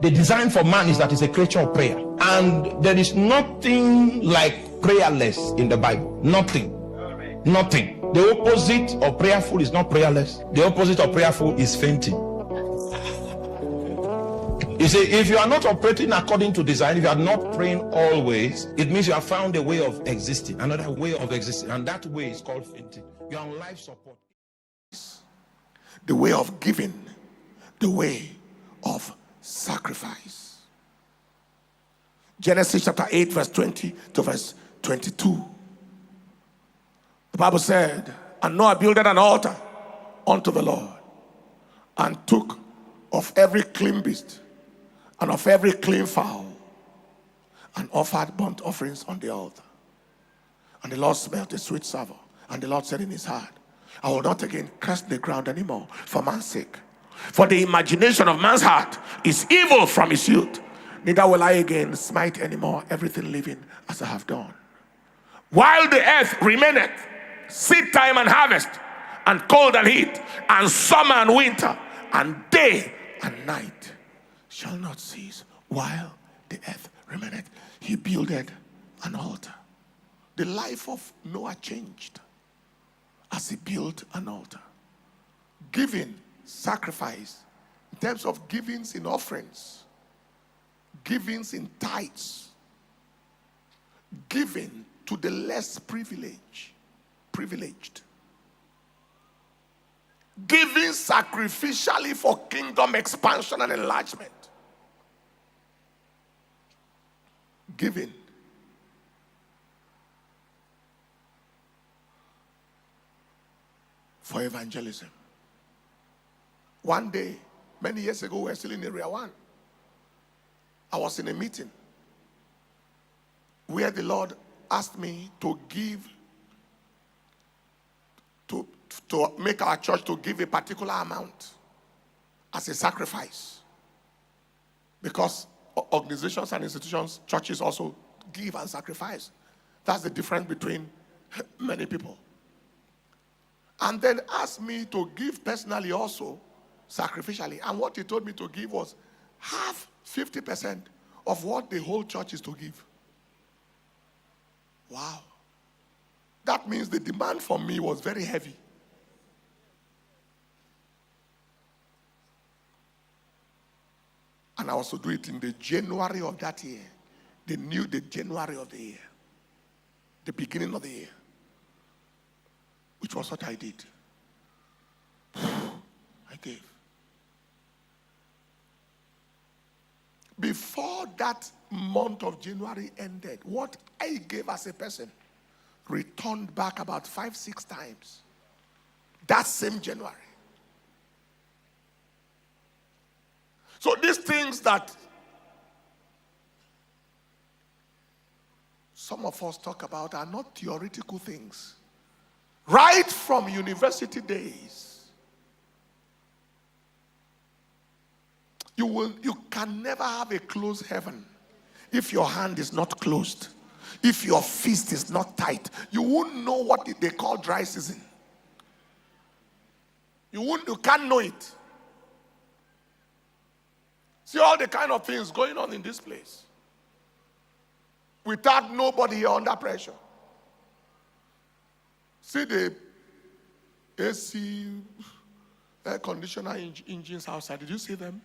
The design for man is that it's a creature of prayer. And there is nothing like prayerless in the Bible. Nothing. Nothing. The opposite of prayerful is not prayerless. The opposite of prayerful is fainting. You see, if you are not operating according to design, if you are not praying always, it means you have found a way of existing, another way of existing, and that way is called fainting. You are on life support. The way of giving, the way of sacrifice. Genesis chapter 8, verse 20 to verse 22. The Bible said, and Noah builded an altar unto the Lord, and took of every clean beast and of every clean fowl, and offered burnt offerings on the altar. And the Lord smelt a sweet savour. And the Lord said in his heart, I will not again curse the ground anymore for man's sake. For the imagination of man's heart is evil from his youth. Neither will I again smite anymore everything living as I have done. While the earth remaineth, seed time and harvest, and cold and heat, and summer and winter, and day and night shall not cease. While the earth remaineth, he builded an altar. The life of Noah changed as he built an altar. Giving, sacrifice, in terms of givings in offerings, givings in tithes, giving to the less privileged, giving sacrificially for kingdom expansion and enlargement, giving for evangelism. One day, many years ago, we were still in Area 1. I was in a meeting where the Lord asked me to give, to make our church to give a particular amount as a sacrifice. Because organizations and institutions, churches also give and sacrifice. That's the difference between many people. And then asked me to give personally also, sacrificially. And what he told me to give was half, 50% of what the whole church is to give. Wow. That means the demand for me was very heavy. And I also do it in the January of that year. The January of the year. The beginning of the year. Which was what I did. I gave. Before that month of January ended, what I gave as a person returned back about 5-6 times. That same January. So these things that some of us talk about are not theoretical things. Right from university days, you can never have a closed heaven if your hand is not closed, if your fist is not tight. You won't know what they call dry season. You can't know it. See all the kind of things going on in this place without nobody here under pressure. See the AC air conditioner engines outside. Did you see them?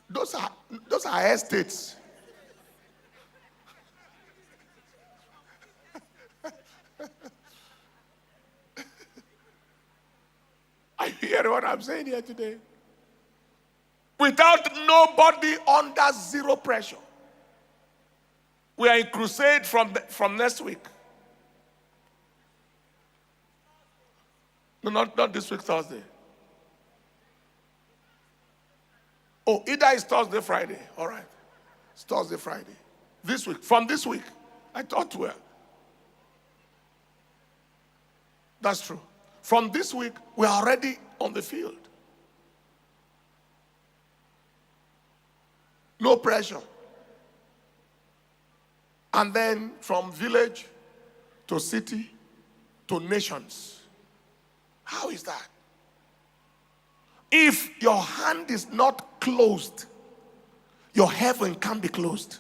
Those are estates. I hear what I'm saying here today. Without nobody under zero pressure. We are in crusade from next week. No, not this week, Thursday. Oh, either it's Thursday, Friday. All right. It's Thursday, Friday. This week. From this week. I thought we were. That's true. From this week, we're already on the field. No pressure. And then from village to city to nations. How is that? If your hand is not closed, your heaven can't be closed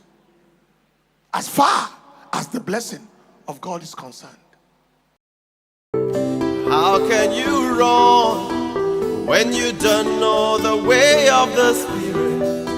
as far as the blessing of God is concerned. How can you run when you don't know the way of the Spirit?